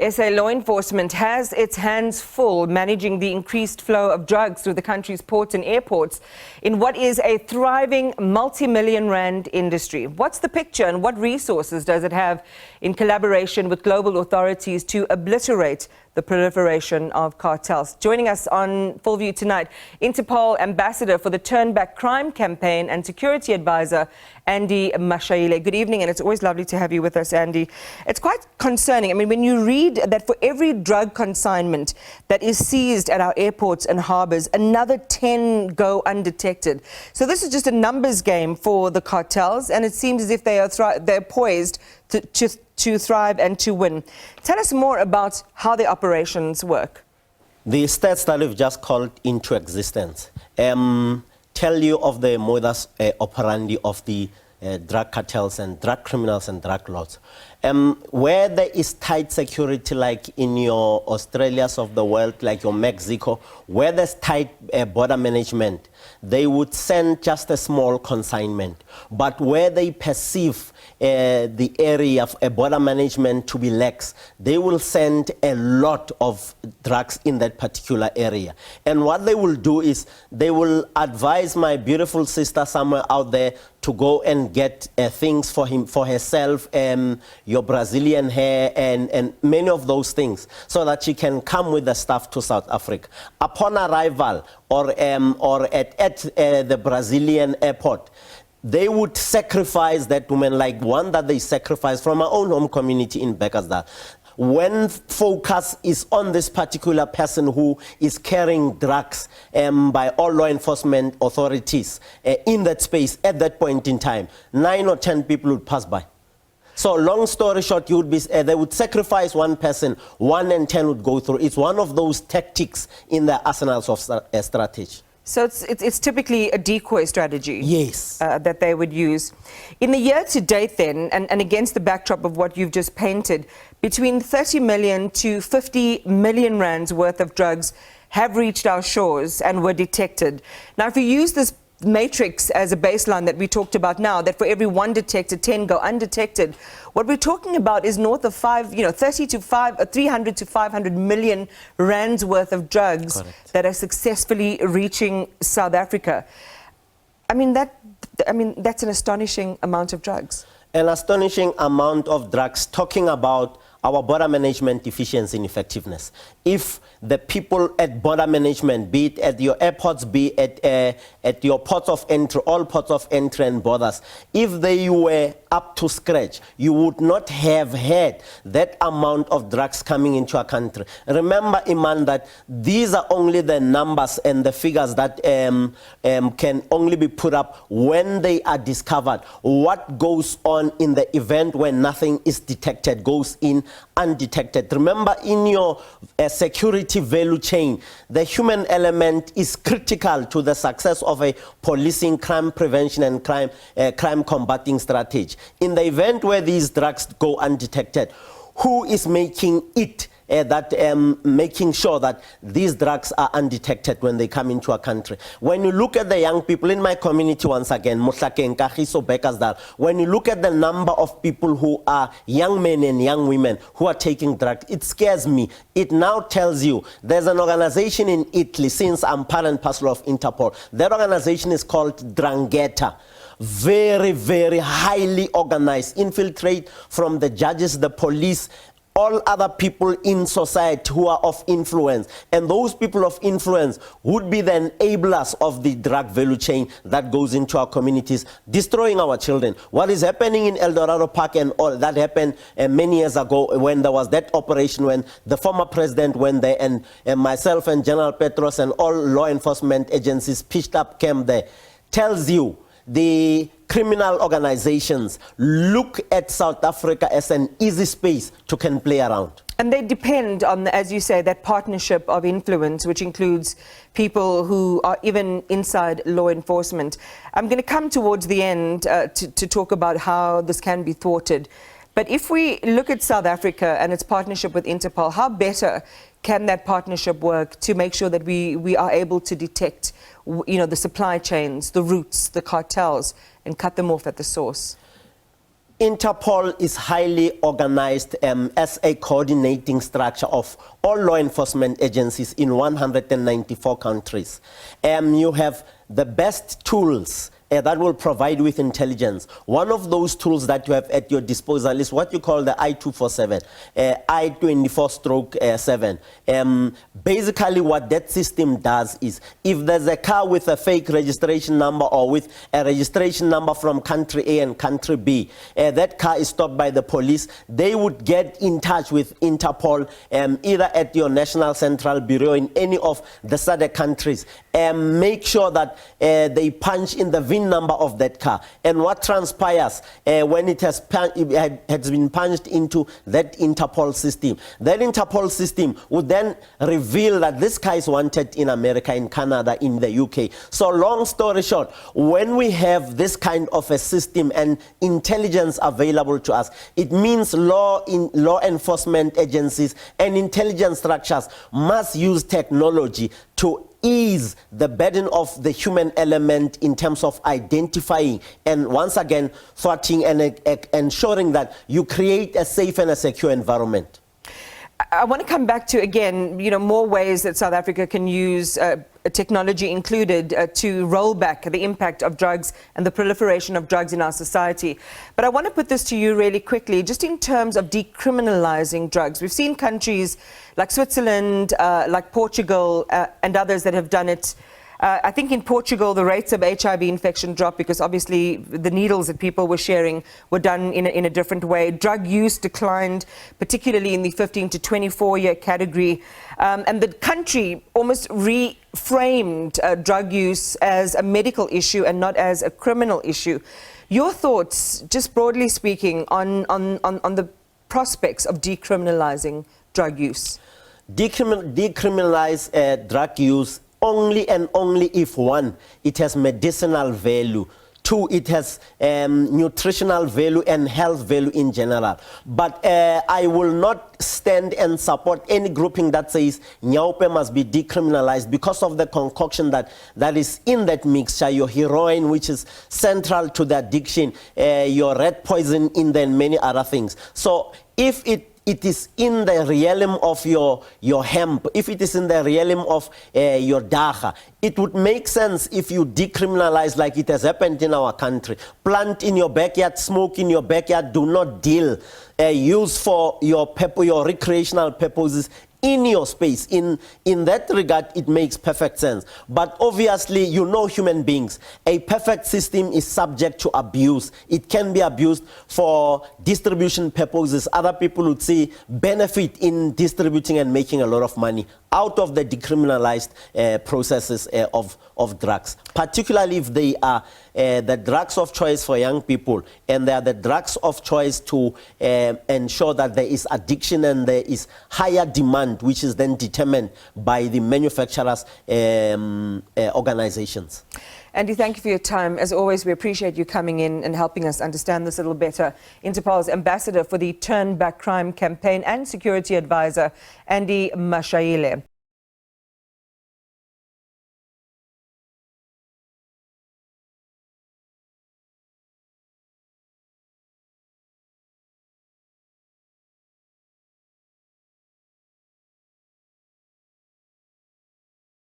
SA law enforcement has its hands full managing the increased flow of drugs through the country's ports and airports in what is a thriving multi-million rand industry. What's the picture and what resources does it have in collaboration with global authorities to obliterate the proliferation of cartels? Joining us on Full View tonight, Interpol Ambassador for the Turn Back Crime Campaign and Security Advisor, Andy Mashaile. Good evening, and it's always lovely to have you with us, Andy. It's quite concerning. I mean, when you read that for every drug consignment that is seized at our airports and harbours, another 10 go undetected. So this is just a numbers game for the cartels, and it seems as if they're poised to thrive and to win. Tell us more about how the operations work. The stats that we've just called into existence tell you of the modus operandi of the drug cartels and drug criminals and drug lords. Where there is tight security, like in your Australias of the world, like your Mexico, where there's tight border management, they would send just a small consignment. But where they perceive the area of border management to be lax, they will send a lot of drugs in that particular area. And what they will do is they will advise my beautiful sister somewhere out there to go and get things for herself, your Brazilian hair and many of those things, so that she can come with the stuff to South Africa. Upon arrival or at the Brazilian airport, they would sacrifice that woman, like one that they sacrificed from our own home community in Bekkersdal. When focus is on this particular person who is carrying drugs by all law enforcement authorities in that space at that point in time, 9 or 10 people would pass by. So long story short, you would be, they would sacrifice one person, 1 and 10 would go through. It's one of those tactics in the arsenals of strategy. So it's typically a decoy strategy. Yes. That they would use. In the year to date then, and against the backdrop of what you've just painted, between 30 million to 50 million rands worth of drugs have reached our shores and were detected. Now, if you use this matrix as a baseline that we talked about now, that for every 1 detected, 10 go undetected, what we're talking about is north of 300 to 500 million rands worth of drugs. Correct. That are successfully reaching South Africa. I mean, that's an astonishing amount of drugs. An astonishing amount of drugs, talking about our border management efficiency and effectiveness. If the people at border management, be it at your airports, be it at your ports of entry, all ports of entry and borders, if they were up to scratch, you would not have had that amount of drugs coming into our country. Remember, Iman, that these are only the numbers and the figures that can only be put up when they are discovered. What goes on in the event when nothing is detected goes in undetected. Remember, in your security value chain, the human element is critical to the success of a policing, crime prevention and crime combating strategy. In the event where these drugs go undetected, who is making it making sure that these drugs are undetected when they come into our country? When you look at the young people in my community, once again, Mohlakeng, Kagiso, Bekkersdal, when you look at the number of people who are young men and young women who are taking drugs, it scares me. It now tells you there's an organization in Italy, since I'm part and parcel of Interpol. That organization is called Drangheta. Very, very highly organized, infiltrate from the judges, the police, all other people in society who are of influence. And those people of influence would be the enablers of the drug value chain that goes into our communities, destroying our children. What is happening in El Dorado Park and all that happened many years ago when there was that operation, when the former president went there and myself and General Petros and all law enforcement agencies pitched up camp there, tells you the criminal organizations look at South Africa as an easy space to can play around. And they depend on, as you say, that partnership of influence, which includes people who are even inside law enforcement. I'm going to come towards the end to talk about how this can be thwarted. But if we look at South Africa and its partnership with Interpol, how better can that partnership work to make sure that we are able to detect, the supply chains, the routes, the cartels, and cut them off at the source? Interpol is highly organized as a coordinating structure of all law enforcement agencies in 194 countries. You have the best tools that will provide with intelligence. One of those tools that you have at your disposal is what you call the I-247, I-24/7. Basically what that system does is, if there's a car with a fake registration number or with a registration number from country A and country B, that car is stopped by the police, they would get in touch with Interpol, either at your National Central Bureau in any of the SADC countries, and make sure that they punch in the VIN number of that car. And what transpires when it has been punched into that Interpol system, that Interpol system would then reveal that this car is wanted in America, in Canada, in the UK. So long story short, when we have this kind of a system and intelligence available to us, it means law enforcement agencies and intelligence structures must use technology to ease the burden of the human element in terms of identifying and, once again, thwarting and ensuring that you create a safe and a secure environment. I want to come back to, again, more ways that South Africa can use technology included to roll back the impact of drugs and the proliferation of drugs in our society. But I want to put this to you really quickly, just in terms of decriminalizing drugs. We've seen countries like Switzerland, like Portugal, and others that have done it. I think in Portugal, the rates of HIV infection dropped because obviously the needles that people were sharing were done in a different way. Drug use declined, particularly in the 15 to 24-year category. And the country almost reframed drug use as a medical issue and not as a criminal issue. Your thoughts, just broadly speaking, on the prospects of decriminalizing drug use? Decriminalize drug use only and only if, one, it has medicinal value, two, it has nutritional value and health value in general. But I will not stand and support any grouping that says Nyaupe must be decriminalized because of the concoction that is in that mixture, your heroin, which is central to the addiction, your rat poison in there, and many other things. So if it is in the realm of your hemp, if it is in the realm of your dacha, it would make sense if you decriminalize, like it has happened in our country. Plant in your backyard, smoke in your backyard, do not deal. Use for your recreational purposes in your space. In that regard, it makes perfect sense. But obviously, human beings, a perfect system is subject to abuse. It can be abused for distribution purposes. Other people would see benefit in distributing and making a lot of money out of the decriminalized processes of drugs, particularly if they are the drugs of choice for young people, and they are the drugs of choice to ensure that there is addiction and there is higher demand, which is then determined by the manufacturers' organizations. Andy, thank you for your time. As always, we appreciate you coming in and helping us understand this a little better. Interpol's Ambassador for the Turn Back Crime campaign and Security Advisor, Andy Mashaile.